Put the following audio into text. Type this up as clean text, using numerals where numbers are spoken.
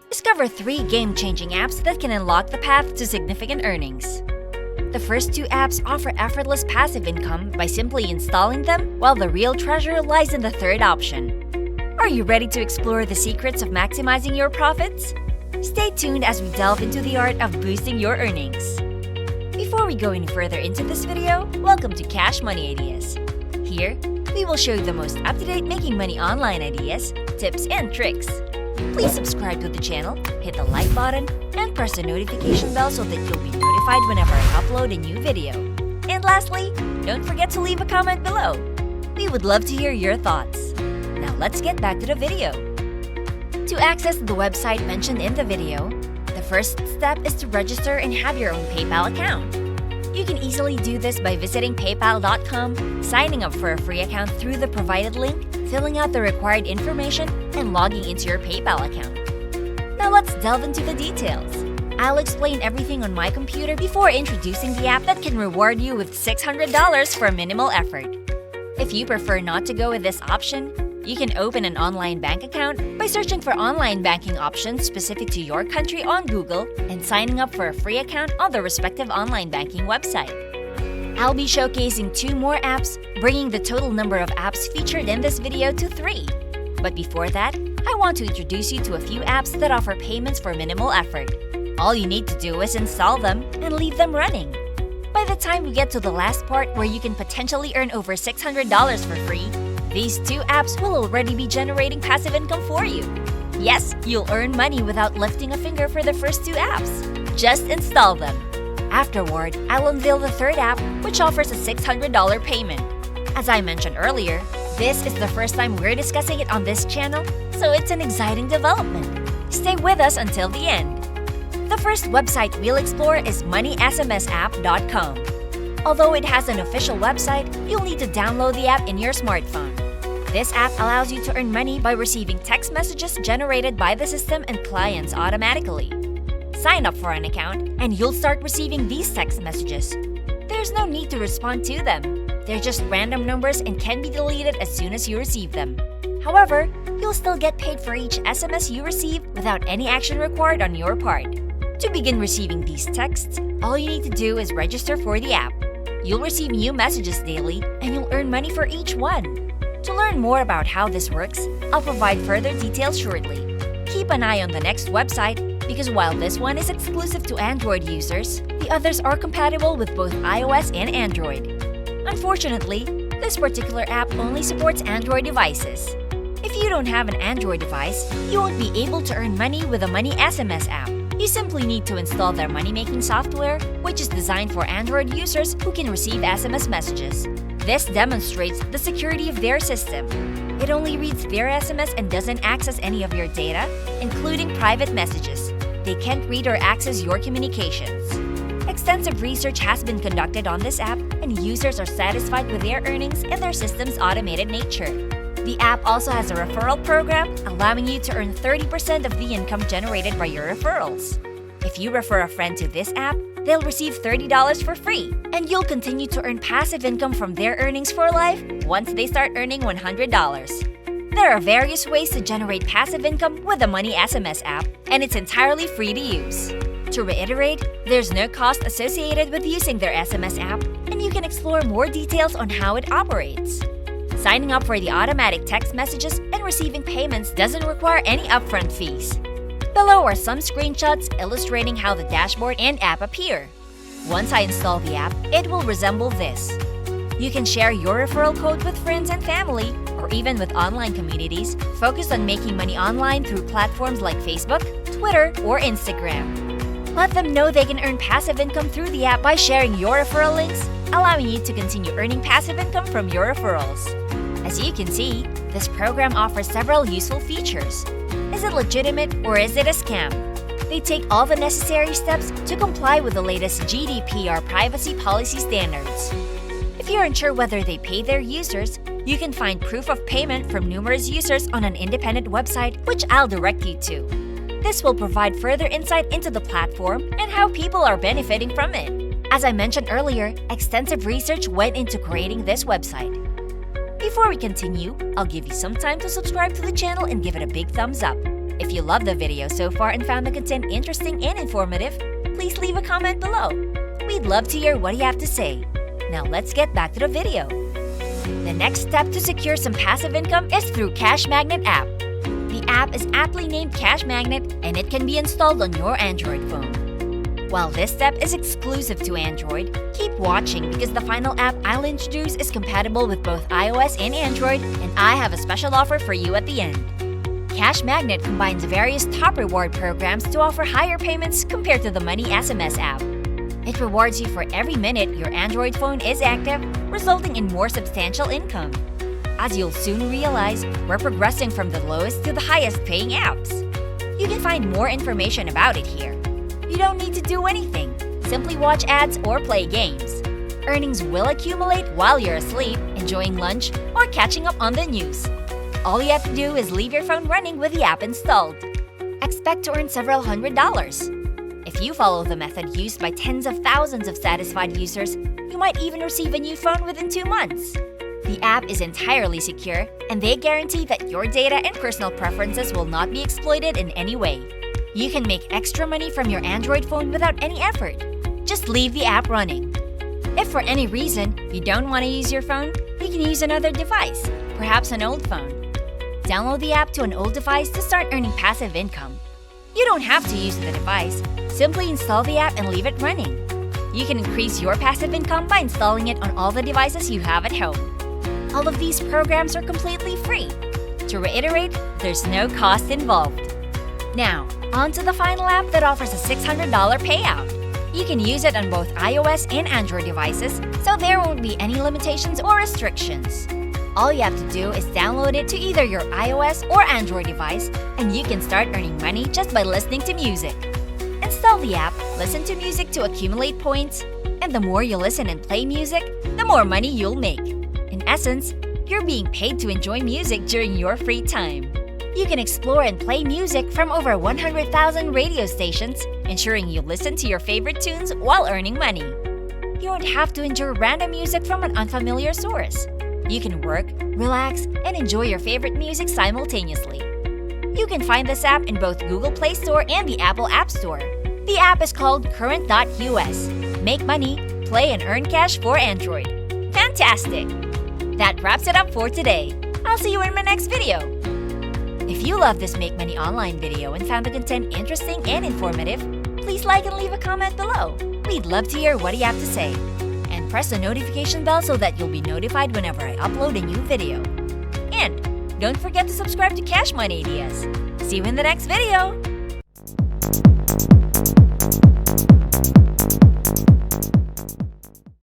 Discover 3 game-changing apps that can unlock the path to significant earnings. The first 2 apps offer effortless passive income by simply installing them, while the real treasure lies in the third option. Are you ready to explore the secrets of maximizing your profits? Stay tuned as we delve into the art of boosting your earnings. Before we go any further into this video, welcome to Cash Money Ideas. Here, we will show you the most up-to-date making money online ideas, tips, and tricks. Please subscribe to the channel, hit the like button, and press the notification bell so that you'll be notified whenever I upload a new video. And lastly, don't forget to leave a comment below. We would love to hear your thoughts. Now let's get back to the video. To access the website mentioned in the video, the first step is to register and have your own PayPal account. You can easily do this by visiting paypal.com, signing up for a free account through the provided link, filling out the required information, and logging into your PayPal account. Now let's delve into the details. I'll explain everything on my computer before introducing the app that can reward you with $600 for minimal effort. If you prefer not to go with this option, you can open an online bank account by searching for online banking options specific to your country on Google and signing up for a free account on the respective online banking website. I'll be showcasing 2 more apps, bringing the total number of apps featured in this video to 3. But before that, I want to introduce you to a few apps that offer payments for minimal effort. All you need to do is install them and leave them running. By the time we get to the last part where you can potentially earn over $600 for free, these 2 apps will already be generating passive income for you. Yes, you'll earn money without lifting a finger for the first 2 apps. Just install them. Afterward, I'll unveil the third app, which offers a $600 payment. As I mentioned earlier, this is the first time we're discussing it on this channel, so it's an exciting development. Stay with us until the end. The first website we'll explore is moneysmsapp.com. Although it has an official website, you'll need to download the app in your smartphone. This app allows you to earn money by receiving text messages generated by the system and clients automatically. Sign up for an account, and you'll start receiving these text messages. There's no need to respond to them. They're just random numbers and can be deleted as soon as you receive them. However, you'll still get paid for each SMS you receive without any action required on your part. To begin receiving these texts, all you need to do is register for the app. You'll receive new messages daily, and you'll earn money for each one. To learn more about how this works, I'll provide further details shortly. Keep an eye on the next website, because while this one is exclusive to Android users, the others are compatible with both iOS and Android. Unfortunately, this particular app only supports Android devices. If you don't have an Android device, you won't be able to earn money with the Money SMS app. You simply need to install their money-making software, which is designed for Android users who can receive SMS messages. This demonstrates the security of their system. It only reads their SMS and doesn't access any of your data, including private messages. They can't read or access your communications. Extensive research has been conducted on this app, and users are satisfied with their earnings and their system's automated nature. The app also has a referral program, allowing you to earn 30% of the income generated by your referrals. If you refer a friend to this app, they'll receive $30 for free, and you'll continue to earn passive income from their earnings for life once they start earning $100. There are various ways to generate passive income with the Money SMS app, and it's entirely free to use. To reiterate, there's no cost associated with using their SMS app, and you can explore more details on how it operates. Signing up for the automatic text messages and receiving payments doesn't require any upfront fees. Below are some screenshots illustrating how the dashboard and app appear. Once I install the app, it will resemble this. You can share your referral code with friends and family, or even with online communities focused on making money online through platforms like Facebook, Twitter, or Instagram. Let them know they can earn passive income through the app by sharing your referral links, allowing you to continue earning passive income from your referrals. As you can see, this program offers several useful features. Is it legitimate or is it a scam? They take all the necessary steps to comply with the latest GDPR privacy policy standards. If you're unsure whether they pay their users, you can find proof of payment from numerous users on an independent website, which I'll direct you to. This will provide further insight into the platform and how people are benefiting from it. As I mentioned earlier, extensive research went into creating this website. Before we continue, I'll give you some time to subscribe to the channel and give it a big thumbs up. If you loved the video so far and found the content interesting and informative, please leave a comment below. We'd love to hear what you have to say. Now let's get back to the video. The next step to secure some passive income is through Cash Magnet app. The app is aptly named Cash Magnet and it can be installed on your Android phone. While this step is exclusive to Android, keep watching because the final app I'll introduce is compatible with both iOS and Android, and I have a special offer for you at the end. Cash Magnet combines various top reward programs to offer higher payments compared to the Money SMS app. It rewards you for every minute your Android phone is active, resulting in more substantial income. As you'll soon realize, we're progressing from the lowest to the highest paying apps. You can find more information about it here. You don't need to do anything. Simply watch ads or play games. Earnings will accumulate while you're asleep, enjoying lunch, or catching up on the news. All you have to do is leave your phone running with the app installed. Expect to earn several $100s. If you follow the method used by tens of thousands of satisfied users, you might even receive a new phone within 2 months. The app is entirely secure, and they guarantee that your data and personal preferences will not be exploited in any way. You can make extra money from your Android phone without any effort. Just leave the app running. If for any reason you don't want to use your phone, you can use another device, perhaps an old phone. Download the app to an old device to start earning passive income. You don't have to use the device. Simply install the app and leave it running. You can increase your passive income by installing it on all the devices you have at home. All of these programs are completely free. To reiterate, there's no cost involved. Now, on to the final app that offers a $600 payout. You can use it on both iOS and Android devices, so there won't be any limitations or restrictions. All you have to do is download it to either your iOS or Android device, and you can start earning money just by listening to music. Install the app, listen to music to accumulate points, and the more you listen and play music, the more money you'll make. In essence, you're being paid to enjoy music during your free time. You can explore and play music from over 100,000 radio stations, ensuring you listen to your favorite tunes while earning money. You won't have to endure random music from an unfamiliar source. You can work, relax, and enjoy your favorite music simultaneously. You can find this app in both Google Play Store and the Apple App Store. The app is called Current.us. Make money, play, and earn cash for Android. Fantastic! That wraps it up for today. I'll see you in my next video. If you love this Make Money Online video and found the content interesting and informative, please like and leave a comment below. We'd love to hear what you have to say. And press the notification bell so that you'll be notified whenever I upload a new video. And don't forget to subscribe to Cash Money Ideas. See you in the next video!